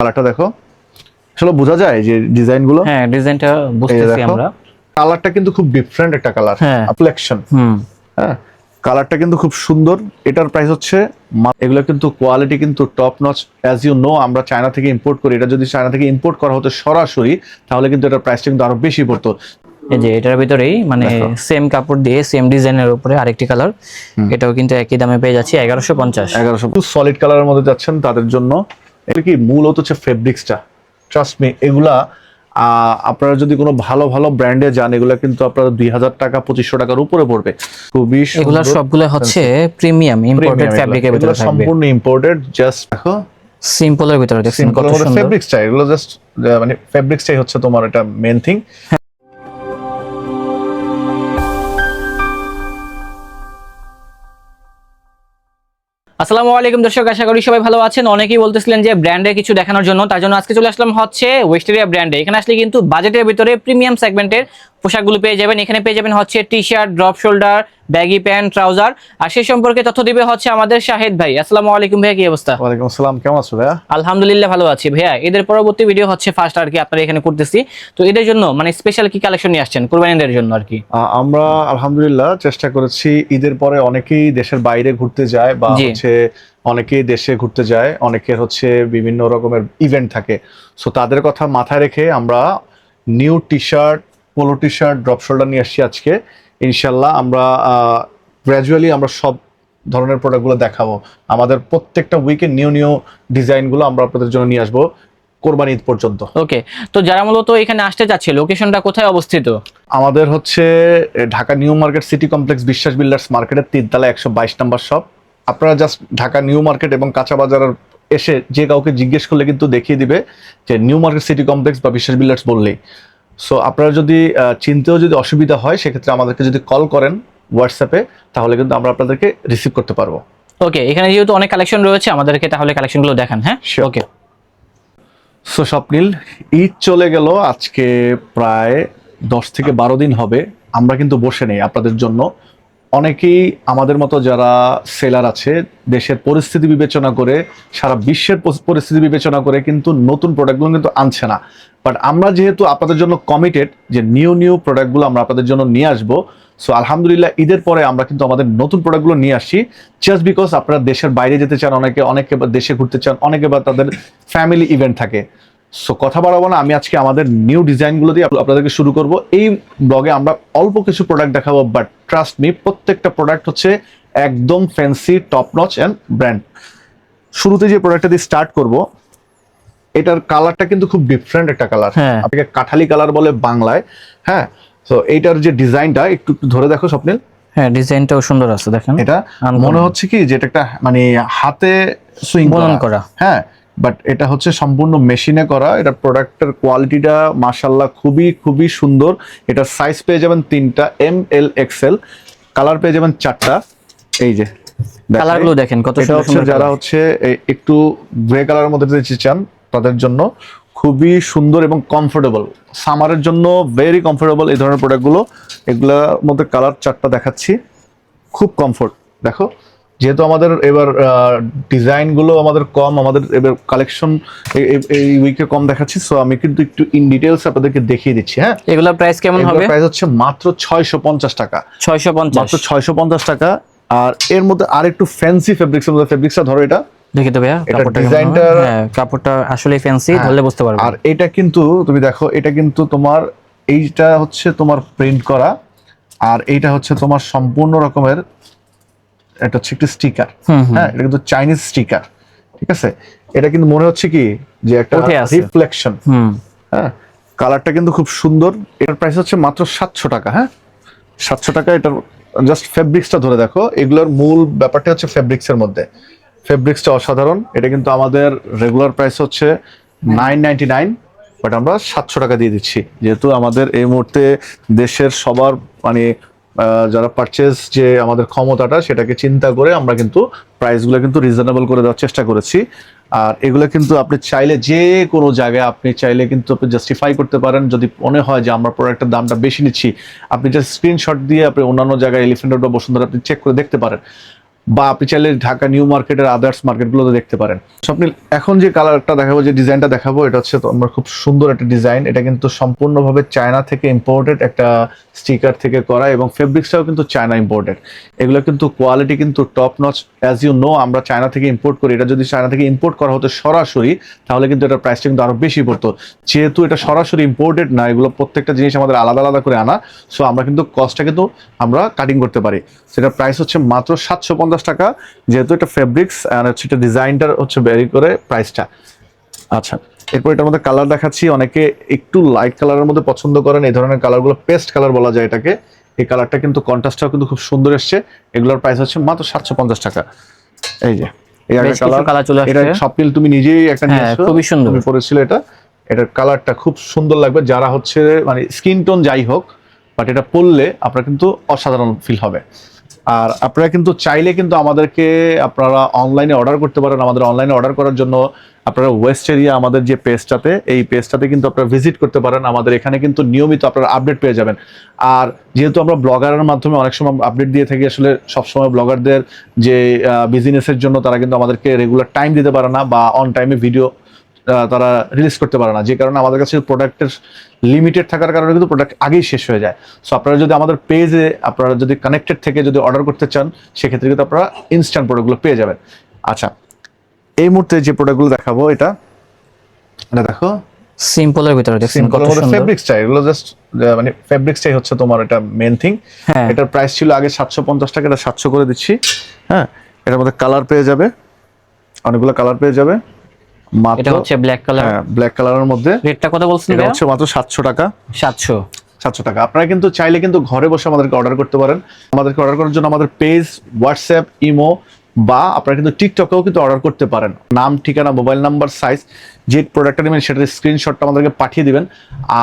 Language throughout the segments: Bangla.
কালারটা দেখো, আসলে বোঝা যায় যে ডিজাইন গুলো। হ্যাঁ, ডিজাইনটা বুঝতেছি আমরা। কালারটা কিন্তু খুব ডিফারেন্ট একটা কালার, অ্যাপ্লিকেশন। হ্যাঁ, কালারটা কিন্তু খুব সুন্দর। এটার প্রাইস হচ্ছে, এগুলো কিন্তু কোয়ালিটি কিন্তু top notch. As you know, আমরা চায়না থেকে ইম্পোর্ট করি। এটা যদি চায়না থেকে ইম্পোর্ট করা হতো সরাসরি, তাহলে কিন্তু এটার প্রাইসটা কিন্তু আরো বেশি পড়তো। এই যে এটার ভিতরেই মানে সেম কাপড় দিয়ে সেম ডিজাইনের উপরে আরেকটি কালার, এটাও কিন্তু একই দামে পেয়ে যাচ্ছে 1150। 1100 সলিড কালারের মধ্যে যাচ্ছেন তাদের জন্য। এটা কি মূলত হচ্ছে ফেব্রিক্সটা, ট্রাস্ট মি। এগুলা আপনারা যদি কোনো ভালো ভালো ব্র্যান্ডে যান, এগুলা কিন্তু আপনারা 2000 টাকা 2500 টাকার উপরে পড়বে। খুবই এগুলা সবগুলো হচ্ছে প্রিমিয়াম ইম্পোর্টেড ফেব্রিকের ভিতরে থাকবে, সম্পূর্ণ ইম্পোর্টেড। জাস্ট দেখো সিম্পলের ভিতরে দেখছেন কত সুন্দর ফেব্রিক্সটা। এগুলো জাস্ট মানে ফেব্রিক্সটাই হচ্ছে তোমার এটা মেইন থিং। আসসালামু আলাইকুম দর্শক, আশা করি সবাই ভালো আছেন। অনেকেই বলতেছিলেন যে ব্র্যান্ডে কিছু দেখানোর জন্য, তার জন্য আজকে চলে আসলাম হচ্ছে ওয়েস্টেরিয়া ব্র্যান্ডে। এখানে আসলে কিন্তু বাজেটের ভিতরে প্রিমিয়াম সেগমেন্টের পোশাকগুলো পেয়ে যাবেন। এখানে পেয়ে যাবেন হচ্ছে T shirt, drop shoulder, baggy pant, trouser. আর সেই সম্পর্কে তথ্য দিবে হচ্ছে আমাদের শাহেদ ভাই। আসসালামু আলাইকুম ভাইয়া, কি অবস্থা? ওয়ালাইকুম আসসালাম, কেমন আছো ভাইয়া? আলহামদুলিল্লাহ ভালো আছি ভাইয়া। এদের পরবর্তী ভিডিও হচ্ছে ফার্স্ট আর কি আপনারা এখানে করতেছি, তো এদের জন্য মানে স্পেশাল কি কালেকশন নিয়ে আসছেন কুরবানিদের জন্য আর কি? আমরা আলহামদুলিল্লাহ চেষ্টা করেছি। ঈদের পরে অনেকেই দেশের বাইরে ঘুরতে যায়, বা হচ্ছে অনেকেই দেশে ঘুরতে যায়, অনেকের হচ্ছে বিভিন্ন রকমের ইভেন্ট থাকে। সো তাদের কথা মাথায় রেখে আমরা new T shirt, polo T shirt, drop shoulder নিয়ে আসছি আজকে। ইনশাল্লাহ আমরা গ্র্যাজুয়ালি আমরা সব ধরনের প্রোডাক্টগুলো দেখাবো। আমাদের প্রত্যেকটা উইকে নিউ নিউ ডিজাইনগুলো আমরা আপনাদের জন্য নিয়ে আসবো কোরবানি ঈদ পর্যন্ত। ওকে, তো যারা মূলত এখানে আসতে চাচ্ছে, লোকেশনটা কোথায় অবস্থিত? আমাদের হচ্ছে Dhaka new market city complex, বিশ্বাস বিল্ডার্স মার্কেটের 3 তলায় 122 নম্বর শপ। আপনারা জাস্ট ঢাকা নিউ মার্কেট এবং কাঁচা বাজার এসে যে কাউকে জিজ্ঞেস করলে কিন্তু দেখিয়ে দিবে যে নিউ মার্কেট সিটি কমপ্লেক্স বা বিশ্বাস বিল্ডার্স বললেই। সো আপনারা যদি চিনতেও যদি অসুবিধা হয়, সেক্ষেত্রে আমাদেরকে যদি কল করেন হোয়াটসঅ্যাপে, তাহলে কিন্তু আমরা আপনাদেরকে রিসিভ করতে পারবো। ওকে, এখানে যেহেতু অনেক কালেকশন রয়েছে, আমাদেরকে তাহলে কালেকশনগুলো দেখান। হ্যাঁ, ওকে। সো স্বপ্নিল, ঈদ চলে গেল, আজকে প্রায় 10 থেকে 12 দিন হবে। আমরা কিন্তু বসে নেই আপনাদের জন্য। অনেকেই আমাদের মতো যারা সেলার আছে, দেশের পরিস্থিতি বিবেচনা করে, সারা বিশ্বের পরিস্থিতি বিবেচনা করে কিন্তু নতুন প্রোডাক্টগুলো কিন্তু আনছে না। বাট আমরা যেহেতু আপনাদের জন্য কমিটেড যে নিউ নিউ প্রোডাক্টগুলো আমরা আপনাদের জন্য নিয়ে আসবো। সো আলহামদুলিল্লাহ ঈদের পরে আমরা কিন্তু আমাদের নতুন প্রোডাক্টগুলো নিয়ে আসছি, জাস্ট বিকজ আপনারা দেশের বাইরে যেতে চান, অনেকে দেশে ঘুরতে চান, অনেকে বা তাদের ফ্যামিলি ইভেন্ট থাকে। সো কথা বাড়াবো না, আমি আজকে আমাদের নিউ ডিজাইনগুলো দিয়ে আপনাদেরকে শুরু করব। এই ব্লগে আমরা অল্প কিছু প্রোডাক্ট দেখাবো, বাট ট্রাস্ট মি, প্রত্যেকটা প্রোডাক্ট হচ্ছে একদম fancy, top notch and brand. শুরুতে যে প্রোডাক্টটা দিয়ে স্টার্ট করব, এটার কালারটা কিন্তু খুব ডিফারেন্ট একটা কালার। আপনাকে কাঠালি কালার বলে বাংলায়। হ্যাঁ, তো এইটার যে ডিজাইনটা একটু ধরে দেখো স্বপ্নিল। হ্যাঁ, ডিজাইনটাও সুন্দর আছে, দেখেন। এটা মনে হচ্ছে কি যে এটা একটা মানে হাতে সুইং করা। হ্যাঁ, বাট এটা হচ্ছে সম্পূর্ণ মেশিনে করা। এটা প্রোডাক্টের কোয়ালিটিটা মাশাআল্লাহ খুবই খুবই সুন্দর। এটার সাইজ পেয়ে যাবেন 3টা, ML XL। কালার পেয়ে যাবেন 4টা। এই যে কালারগুলো দেখেন কত সুন্দর। যারা হচ্ছে একটু গ্রে কালারের মধ্যে যেতে চান, তাদের জন্য খুবই সুন্দর এবং কমফোর্টেবল। সামারের জন্য ভেরি কমফোর্টেবল এই ধরনের প্রোডাক্টগুলো। এগুলোর মধ্যে কালার 4টা দেখাচ্ছি, খুব কমফোর্ট। দেখো, যেহেতু আমাদের এবার ডিজাইনগুলো আমাদের কম, আমাদের এবার কালেকশন এই উইকে কম দেখাচ্ছি, সো আমি কিন্তু একটু ইন ডিটেইলস আপনাদেরকে দেখিয়ে দিচ্ছি। হ্যাঁ, এগুলোর প্রাইস কেমন হবে? প্রাইস হচ্ছে মাত্র 650 টাকা। 650, মাত্র 650 টাকা। আর এর মধ্যে আর একটু ফ্যান্সি ফেব্রিক্সের মধ্যে, ফেব্রিক্সটা ধরো, এটা দেখি তো ভাইয়া, কাপড়টা ডিজাইনটা, হ্যাঁ কাপড়টা আসলে ফ্যান্সি, ধরলে বুঝতে পারবে। আর এটা কিন্তু তুমি দেখো, এটা কিন্তু তোমার এইটা হচ্ছে তোমার প্রিন্ট করা, আর এইটা হচ্ছে তোমার সম্পূর্ণ রকমের, এটা হচ্ছে একটু স্টিকার। হ্যাঁ, এটা কিন্তু চাইনিজ স্টিকার, ঠিক আছে। এটা কিন্তু মনে হচ্ছে কি যে একটা রিফ্লেকশন। হ্যাঁ, কালারটা কিন্তু খুব সুন্দর। এটার প্রাইস হচ্ছে মাত্র 700 টাকা। হ্যাঁ, 700 টাকা। এটার জাস্ট ফেব্রিক্সটা ধরে দেখো। এগুলোর মূল ব্যাপারটা হচ্ছে ফেব্রিক্সের মধ্যে। ফেব্রিক্সটা অসাধারণ। এটা কিন্তু আমাদের রেগুলার প্রাইস হচ্ছে 999, বাট আমরা 700 টাকা দিয়ে দিচ্ছি, যেহেতু আমাদের এই মুহূর্তে দেশের সবার মানে যারা পারচেজ যে আমাদের ক্ষমতাটা, সেটাকে চিন্তা করে আমরা কিন্তু প্রাইসগুলো কিন্তু রিজনেবল করে দেওয়ার চেষ্টা করেছি। আর এগুলো কিন্তু আপনি চাইলে যে কোনো জায়গায় আপনি চাইলে কিন্তু আপনি জাস্টিফাই করতে পারেন। যদি মনে হয় যে আমরা প্রোডাক্টের দামটা বেশি নিচ্ছি, আপনি জাস্ট স্ক্রিনশট দিয়ে আপনি অন্যান্য জায়গায় এলিফ্যান্ট রোড বা বসুন্ধরা আপনি চেক করে দেখতে পারেন। বা আপনি চাইলে ঢাকা নিউ মার্কেটের আদার্স মার্কেটগুলোতে দেখতে পারেন। স্বপ্নিল, এখন যে কালারটা দেখাবো, যে ডিজাইনটা দেখাবো, এটা হচ্ছে তোমার খুব সুন্দর একটা ডিজাইন। এটা কিন্তু সম্পূর্ণভাবে চায়না থেকে ইম্পোর্টেড একটা স্টিকার থেকে করা, এবং ফেব্রিক্সটাও কিন্তু চায়না ইম্পোর্টেড। এগুলো কিন্তু কোয়ালিটি কিন্তু top notch. As you know, আমরা চায়না থেকে ইম্পোর্ট করি। এটা যদি চায়না থেকে ইম্পোর্ট করা হতো সরাসরি, তাহলে কিন্তু এটার প্রাইসটা কিন্তু আরো বেশি পড়তো। যেহেতু এটা সরাসরি ইম্পোর্টেড না, এগুলো প্রত্যেকটা জিনিস আমাদের আলাদা আলাদা করে আনা, সো আমরা কিন্তু কস্টটা কিন্তু আমরা কাটিং করতে পারি। সেটা প্রাইস হচ্ছে মাত্র 750 টাকা, যেহেতু এটা ফেব্রিক্স আর হচ্ছে এটা ডিজাইনটার হচ্ছে ভ্যারি করে প্রাইসটা। আচ্ছা, এরপর এটার মধ্যে কালার দেখাচ্ছি। অনেকে একটু লাইট কালারের মধ্যে পছন্দ করেন, এই ধরনের কালারগুলো পেস্ট কালার বলা যায় এটাকে। এই কালারটা কিন্তু কন্ট্রাস্টটাও কিন্তু খুব সুন্দর এসছে। এগুলোর প্রাইস হচ্ছে মাত্র 750 টাকা। এই যে এই একটা বেশ কিছু কালার, কালার চলে আসছে। এটা স্বপ্নিল তুমি নিজেই একটা নিয়ে হ্যাঁ, আসছো, খুবই সুন্দর। তুমি পরেছিল এটা। এটার কালারটা খুব সুন্দর লাগবে যারা হচ্ছে মানে স্কিন টোন যাই হোক, বাট এটা পরলে আপনার কিন্তু অসাধারণ ফিল হবে। আর আপনারা কিন্তু চাইলে কিন্তু আমাদেরকে আপনারা অনলাইনে অর্ডার করতে পারেন। আমাদের অনলাইনে অর্ডার করার জন্য আপনারা ওয়েস্ট এরিয়া আমাদের যে পেজটাতে, এই পেজটাতে কিন্তু আপনারা ভিজিট করতে পারেন। আমাদের এখানে কিন্তু নিয়মিত আপনারা আপডেট পেয়ে যাবেন। আর যেহেতু আমরা ব্লগারের মাধ্যমে অনেক সময় আপডেট দিয়ে থাকি, আসলে সবসময় ব্লগারদের যে বিজনেসের জন্য তারা কিন্তু আমাদেরকে রেগুলার টাইম দিতে পারে না, বা অন টাইমে ভিডিও তারা রিলিজ করতে পারে না, যে কারণে আমাদের কাছে প্রোডাক্টের লিমিটেড থাকার কারণে কিন্তু প্রোডাক্ট আগেই শেষ হয়ে যায়। সো আপনারা যদি আমাদের পেজে আপনারা যদি কানেক্টেড থেকে যদি অর্ডার করতে চান, সেক্ষেত্রে কিন্তু আপনারা ইনস্ট্যান্ট প্রোডাক্টগুলো পেয়ে যাবেন। আচ্ছা, এই মুহূর্তে যে প্রোডাক্টগুলো দেখাবো, এটা দেখো সিম্পলের ভিতরে দেখছেন কত সিম্পলের মধ্যে সুন্দর। ফেব্রিক্সটা, এগুলো জাস্ট মানে ফেব্রিক্সটাই হচ্ছে তোমার এটা মেন থিং। হ্যাঁ। এটার প্রাইস ছিল আগে 750 টাকা, এটা 700 করে দিচ্ছি। হ্যাঁ, এটার মধ্যে কালার পেয়ে যাবে, অনেকগুলো কালার পেয়ে যাবে। মাত্র এটা হচ্ছে ব্ল্যাক কালার। হ্যাঁ, ব্ল্যাক কালারের মধ্যে। রেটটা কত বলছেন এটা ভাইয়া? হচ্ছে মাত্র 700 টাকা। 700 টাকা। আপনারা কিন্তু চাইলে কিন্তু ঘরে বসে আমাদেরকে অর্ডার করতে পারেন। আমাদেরকে অর্ডার করার জন্য আমাদের পেজ, হোয়াটসঅ্যাপ, ইমো বা আপনারা কিন্তু টিকটকেও কিন্তু অর্ডার করতে পারেন। নাম, ঠিকানা, মোবাইল নাম্বার, সাইজ, যে প্রোডাক্টটা নেবেন সেটার স্ক্রিনশটটা আমাদেরকে পাঠিয়ে দিবেন,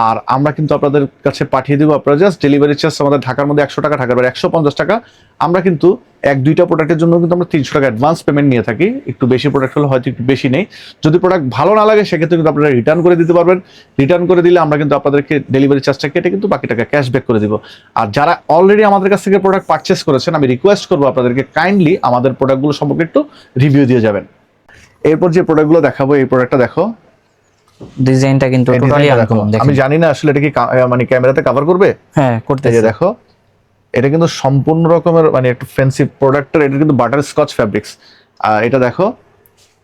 আর আমরা কিন্তু আপনাদের কাছে পাঠিয়ে দেবো। আপনারা জাস্ট ডেলিভারি চার্জ আমাদের ঢাকার মধ্যে 100 টাকা, ঢাকার বাইরে 150 টাকা। আমরা কিন্তু 1-2টা প্রোডাক্টের জন্য কিন্তু আমরা 300 টাকা অ্যাডভান্স পেমেন্ট নিয়ে থাকি। একটু বেশি প্রোডাক্ট হলে হয়তো একটু বেশি নেই। যদি প্রোডাক্ট ভালো না লাগে, সেক্ষেত্রে কিন্তু আপনারা রিটার্ন করে দিতে পারবেন। রিটার্ন করে দিলে আমরা কিন্তু আপনাদেরকে ডেলিভারি চার্জটা কেটে কিন্তু বাকি টাকা ক্যাশব্যাক করে দিব। আর যারা অলরেডি আমাদের কাছ থেকে প্রোডাক্ট পারচেস করেছেন, আমি রিকোয়েস্ট করবো আপনাদেরকে কাইন্ডলি আমাদের প্রোডাক্টগুলো সম্পর্কে একটু রিভিউ দিয়ে যাবেন। এরপর যে প্রোডাক্টগুলো দেখাবো, এই প্রোডাক্টটা দেখো, ডিজাইনটা কিন্তু এই টোটালি ডিজাইনটা দেখো। আনকমন দেখেন। আমি জানি না আসলে এটা কি মানে ক্যামেরাতে কভার করবে। হ্যাঁ, এই করতেছে। যে দেখো, এটা কিন্তু সম্পূর্ণ রকমের মানে একটু ফ্যান্সি প্রোডাক্টের। এটা কিন্তু বাটার স্কচ ফ্যাব্রিক্স। আর এটা দেখো,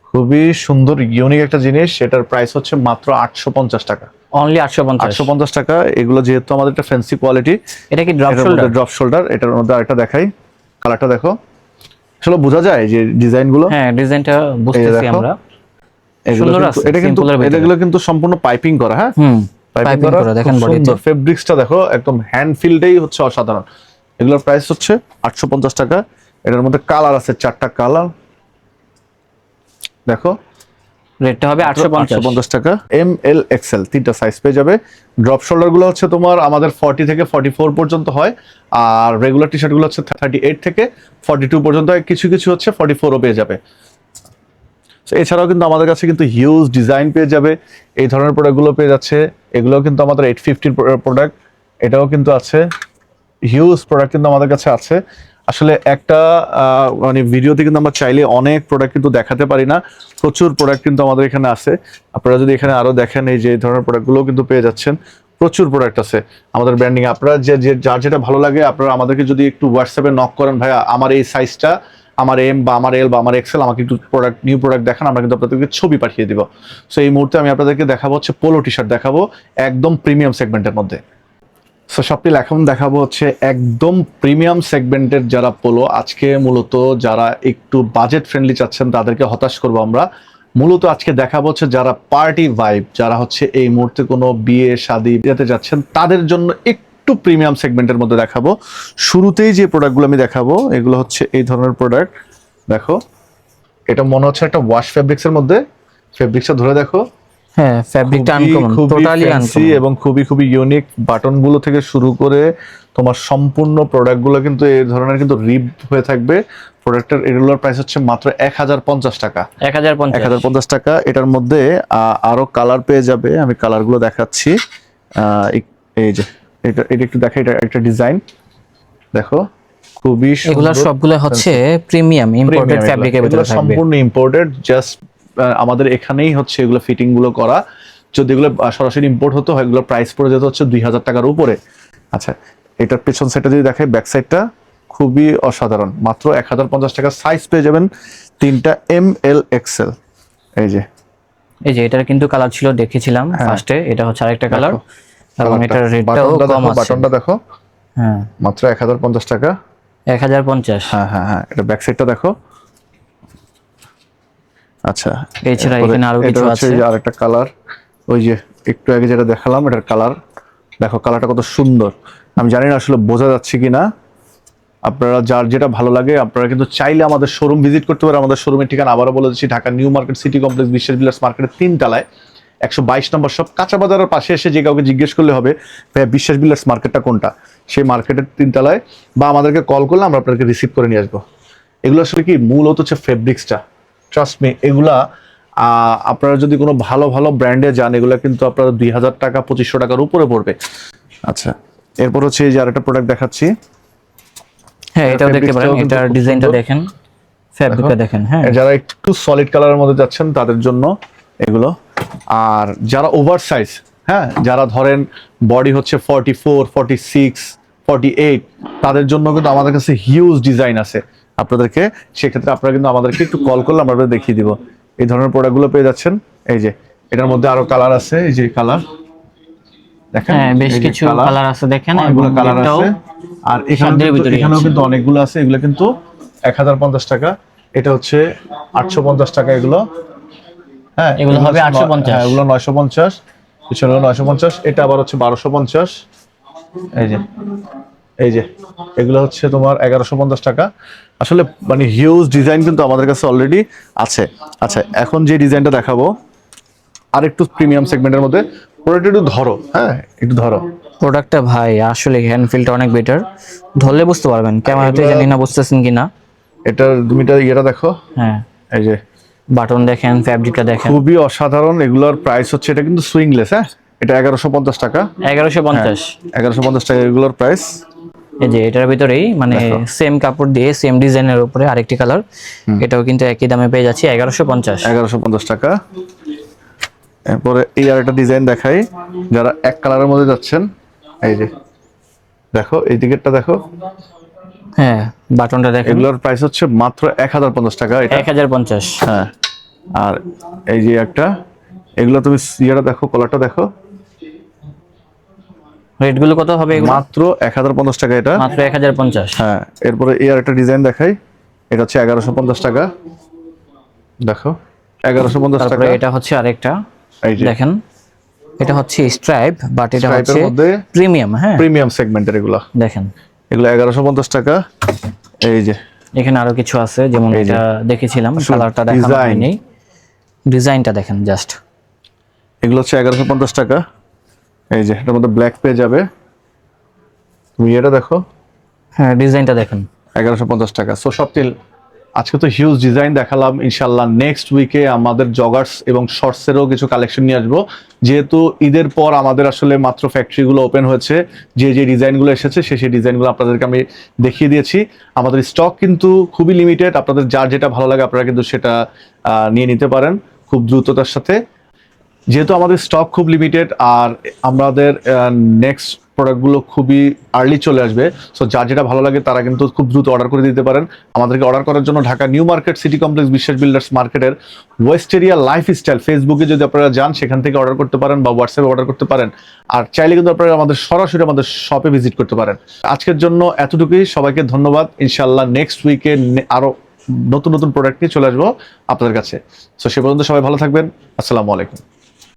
খুবই সুন্দর ইউনিক একটা জিনিস। এটার প্রাইস হচ্ছে মাত্র 850 টাকা। অনলি 850। 850 টাকা। এগুলো যেহেতু আমাদের একটা ফ্যান্সি কোয়ালিটি। এটা কি ড্রপ শোল্ডার? Drop shoulder. এটার মধ্যে আরেকটা দেখাই, কালারটা দেখো, আসলে বোঝা যায় যে ডিজাইনগুলো। হ্যাঁ, ডিজাইনটা বুঝতেছি দেখো। আমরা। এগুলো সুন্দর কিন্তু আছে, এটা কিন্তু simple এর ভিতরে। এগুলো কিন্তু সম্পূর্ণ পাইপিং করা। হ্যাঁ, পাইপিং করা দেখেন বডিতে। সুন্দর ফেব্রিক্সটা দেখো, একদম হ্যান্ড ফিলটাই হচ্ছে অসাধারণ। এগুলোর প্রাইস হচ্ছে 850 টাকা। এটার মধ্যে কালার আছে 4টা কালার, দেখো। রেটটা হবে 850 টাকা। এম এল এক্সেল 3টা সাইজ পেয়ে যাবে। ড্রপ শোল্ডার গুলো হচ্ছে তোমার আমাদের 40 থেকে 44 পর্যন্ত হয়, আর রেগুলার টি শার্ট গুলো হচ্ছে 38 থেকে 42 পর্যন্ত হয়। কিছু কিছু হচ্ছে 44ও পেয়ে যাবে। এছাড়াও কিন্তু আমাদের কাছে কিন্তু হিউজ ডিজাইন পেয়ে যাবে। এই ধরনের প্রোডাক্টগুলো পেয়ে যাচ্ছে। এগুলো কিন্তু আমাদের 850 প্রোডাক্ট। এটাও কিন্তু আছে, হিউজ প্রোডাক্ট কিন্তু আমাদের কাছে আছে। আসলে একটা মানে ভিডিওতে কিন্তু আমরা চাইলে অনেক প্রোডাক্ট কিন্তু দেখাতে পারি না। প্রচুর প্রোডাক্ট কিন্তু আমাদের এখানে আছে। আপনারা যদি এখানে আরো দেখেন, এই যে এই ধরনের প্রোডাক্টগুলো কিন্তু পেয়ে যাচ্ছেন। প্রচুর প্রোডাক্ট আছে আমাদের ব্র্যান্ডিং। আপনারা যার যেটা ভালো লাগে, আপনারা আমাদেরকে যদি একটু হোয়াটসঅ্যাপে নক করেন, ভাইয়া আমার এই সাইজটা, আমার এম বা আমার এল বা আমার এক্সেল, আমাকে একটু নিউ প্রোডাক্ট দেখান, আমরা কিন্তু আপনাদেরকে ছবি পাঠিয়ে দিব। সো এই মুহূর্তে আমি আপনাদেরকে দেখাবো হচ্ছে পোলো টি শার্ট দেখাবো, একদম প্রিমিয়াম সেগমেন্টের মধ্যে। সো সবটিল এখন দেখাবো হচ্ছে একদম প্রিমিয়াম সেগমেন্টের যারা পোলো। আজকে মূলত যারা একটু বাজেট ফ্রেন্ডলি চাচ্ছেন, তাদেরকে হতাশ করবো আমরা। মূলত আজকে দেখাবো হচ্ছে যারা পার্টি ভাইব, যারা হচ্ছে এই মুহূর্তে কোনো বিয়ে শাদী যেতে যাচ্ছেন, তাদের জন্য একটু প্রিমিয়াম সেগমেন্টের মধ্যে দেখাবো। শুরুতেই যে প্রোডাক্টগুলো আমি দেখাবো, এগুলো হচ্ছে এই ধরনের প্রোডাক্ট। দেখো, এটা মনে হচ্ছে একটা ওয়াশ ফেব্রিক্সের মধ্যে। ফেব্রিক্সটা ধরে দেখো, হ্যাঁ, ফ্যাব্রিকটা আনকমন, টোটালি আনকমন এবং খুবই ইউনিক। বাটনগুলো থেকে শুরু করে তোমার সম্পূর্ণ প্রোডাক্টগুলো কিন্তু এই ধরনের কিন্তু রিপ হয়ে থাকবে। প্রোডাক্টের রেগুলার প্রাইস হচ্ছে মাত্র 1050 টাকা। 1050 টাকা। এটার মধ্যে আরো কালার পেয়ে যাবে, আমি কালারগুলো দেখাচ্ছি। এই যে এটা একটু দেখা, এটা একটা ডিজাইন দেখো, খুবই এগুলা সুন্দর। সবগুলো হচ্ছে প্রিমিয়াম ইম্পোর্টেড Premium ফ্যাব্রিকের এগুলো ভিতরে থাকবে। সম্পূর্ণ ইম্পোর্টেড, জাস্ট আমাদের এখানেই হচ্ছে এগুলো ফিটিং গুলো করা। যদি এগুলো সরাসরি ইম্পোর্ট হতো এগুলো প্রাইস পড়ে যেত হচ্ছে 2000 টাকার উপরে। আচ্ছা, এটার পেছন সাইডটা যদি দেখাই, ব্যাক সাইডটা খুবই অসাধারণ, মাত্র 1050 টাকা। সাইজ পেয়ে যাবেন 3টা ML XL। এই যে এই যে এটার কিন্তু কালার ছিল, দেখেছিলাম ফার্স্টে, এটা হচ্ছে আরেকটা কালার এবং এটার রেটটাও কম আছে। বাটনটা দেখো, হ্যাঁ মাত্র 1050 টাকা। 1050। হ্যাঁ হ্যাঁ হ্যাঁ, এটা ব্যাক সাইডটা দেখো। আচ্ছা, এছাড়া এরপরে এখানে আরো এটা কিছু হচ্ছে আছে। এই যে আরেকটা কালার, ওই যে একটু আগে যেটা দেখালাম এটার কালার দেখো, কালারটা কত সুন্দর। আমি জানি না আসলে বোঝা যাচ্ছে কিনা, আপনারা যার যেটা ভালো লাগে আপনারা কিন্তু চাইলে আমাদের শোরুম ভিজিট করতে পারেন। আমাদের শোরুমের ঠিকানা আবারও বলে দিচ্ছি, Dhaka new market city complex বিশ্বাস বিলাস মার্কেটের 3 তলায় 122 নম্বর শপ, কাঁচা বাজারের পাশে এসে যে কাউকে জিজ্ঞেস করলে হবে ভাইয়া বিশ্বাস বিলাস মার্কেটটা কোনটা, সেই মার্কেটের 3 তলায়, বা আমাদেরকে কল করলে আমরা আপনাদেরকে রিসিভ করে নিয়ে আসবো। এগুলো আসলে কি মূলত হচ্ছে ফেব্রিক্সটা, ট্রাস্ট মি, এগুলা আপনারা যদি কোনো ভালো ভালো ব্র্যান্ডে যান এগুলো কিন্তু আপনারা 2000 টাকা 2500 টাকার উপরে পড়বে। আচ্ছা, এরপর হচ্ছে এই যে আরেকটা প্রোডাক্ট দেখাচ্ছি। হ্যাঁ এটাও দেখতে fabrics পারেন, টাও কিন্তু এটার খুব ডিজাইনটা সুন্দর। দেখেন, ফ্যাব্রিকটা দেখেন। হ্যাঁ যারা একটু সলিড কালারের মধ্যে যাচ্ছেন তাদের জন্য এগুলো, আর যারা ওভার সাইজ, হ্যাঁ যারা ধরেন বডি হচ্ছে 44, 46, 48, তাদের জন্য কিন্তু আমাদের কাছে হিউজ ডিজাইন আছে আপনাদেরকে। সেক্ষেত্রে আপনারা কিন্তু আমাদেরকে একটু কল করলে আমরা আপনাদের দেখিয়ে দিব। এই ধরনের প্রোডাক্টগুলো পেয়ে যাচ্ছেন। এই যে এটার মধ্যে আরো কালার আছে, এই যে কালার দেখেন, হ্যাঁ বেশ এই যে কিছু কালার আছে দেখেন, অনেকগুলো কালার এটাও আছে। আর সাধ্যের ভিতরেই এখানেও আছে। কিন্তু অনেকগুলো আছে, এগুলো কিন্তু 1050 টাকা, এটা হচ্ছে 850 টাকা এগুলো। হ্যাঁ এগুলো হবে হচ্ছে 850। হ্যাঁ, এগুলো 950, পিছনে হলো 950, এটা আবার হচ্ছে 1250। এই যে এই যে এগুলো হচ্ছে তোমার 1150 টাকা। আসলে মানে হিউজ ডিজাইন কিন্তু আমাদের কাছে অলরেডি আছে। আচ্ছা, এখন যে ডিজাইনটা দেখাবো আর একটু প্রিমিয়াম সেগমেন্টের মধ্যে, প্রোডাক্ট একটু ধরো, হ্যাঁ একটু ধরো। প্রোডাক্টটা ভাই আসলে হ্যান্ড ফিলটা অনেক বেটার, ধরলে বুঝতে পারবেন, ক্যামেরাতে জানি না বুঝতেছেন কিনা। এটার দুমিটা ইয়েটা দেখো, হ্যাঁ এই যে বাটন দেখেন, ফ্যাব্রিকটা দেখেন, খুবই অসাধারণ। এগুলোর প্রাইস হচ্ছে, এটা কিন্তু সুইংলেস, হ্যাঁ এটা 1150 টাকা। 1150। 1150 টাকা এগুলোর প্রাইস। এই যে এটার ভিতরেই মানে দেখো। সেম কাপড় দিয়ে সেম ডিজাইনের উপরে আরেকটি কালার, এটাও কিন্তু একই দামে পেয়ে যাচ্ছি 1150। 1150 টাকা। এরপরে এই আর একটা ডিজাইন দেখাই, যারা এক কালারের মধ্যে যাচ্ছেন, এই যে দেখো এই দিকেরটা দেখো, হ্যাঁ বাটনটা দেখেন, এগুলোর প্রাইস হচ্ছে মাত্র 1050 টাকা এটা। 1050। হ্যাঁ, আর এই যে একটা, এগুলো তুমি ইয়েটা দেখো, কলারটা দেখো, রেট গুলো কত হবে এগুলো? মাত্র 1050 টাকা এটা। মাত্র 1050। হ্যাঁ, এরপরে এই আর একটা ডিজাইন দেখাই, এটা হচ্ছে 1150 টাকা। দেখো 1150 টাকা। তারপরে এটা হচ্ছে আরেকটা, এই যে দেখেন এটা হচ্ছে স্ট্রাইপ, বাট এটা Stripe হচ্ছে এর মধ্যে প্রিমিয়াম। হ্যাঁ প্রিমিয়াম সেগমেন্টের এগুলো, দেখেন এগুলো 1150 টাকা। এই যে এখানে আরো কিছু আছে, যেমন এই যে। এটা দেখেছিলাম, আসলে কালারটা দেখানো design। হয়নি, ডিজাইনটা দেখেন জাস্ট। এগুলো হচ্ছে 1150 টাকা। এই যে এটার মধ্যে ব্ল্যাক পেয়ে যাবে, তুমি এটা দেখো, হ্যাঁ ডিজাইনটা দেখেন। 1150 টাকা। সো সবটিল আজকে তো হিউজ ডিজাইন দেখালাম, ইনশাল্লাহ নেক্সট উইকে আমাদের জগার্স এবং শর্টসেরও কিছু কালেকশন নিয়ে আসবো। যেহেতু ঈদের পর আমাদের আসলে মাত্র ফ্যাক্টরিগুলো ওপেন হয়েছে, যে যে ডিজাইনগুলো এসেছে সেই ডিজাইনগুলো আপনাদেরকে আমি দেখিয়ে দিয়েছি। আমাদের স্টক কিন্তু খুবই লিমিটেড, আপনাদের যার যেটা ভালো লাগে আপনারা কিন্তু সেটা নিয়ে নিতে পারেন খুব দ্রুততার সাথে। যেহেতু আমাদের স্টক খুব লিমিটেড আর আমাদের নেক্সট প্রোডাক্টগুলো খুবই আর্লি চলে আসবে, সো যার যেটা ভালো লাগে তারা কিন্তু খুব দ্রুত অর্ডার করে দিতে পারেন। আমাদেরকে অর্ডার করার জন্য Dhaka new market city complex বিশ্বাস বিল্ডার্স মার্কেটের ওয়েস্টেরিয়া লাইফস্টাইল ফেসবুকে যদি আপনারা যান সেখান থেকে অর্ডার করতে পারেন, বা হোয়াটসঅ্যাপে অর্ডার করতে পারেন। আর চাইলে কিন্তু আপনারা আমাদের সরাসরি আমাদের শপে ভিজিট করতে পারেন। আজকের জন্য এতটুকুই, সবাইকে ধন্যবাদ। ইনশাল্লাহ নেক্সট উইকে আরো নতুন নতুন প্রোডাক্ট নিয়ে চলে আসবো আপনাদের কাছে। সো সে পর্যন্ত সবাই ভালো থাকবেন। আসসালামু আলাইকুম।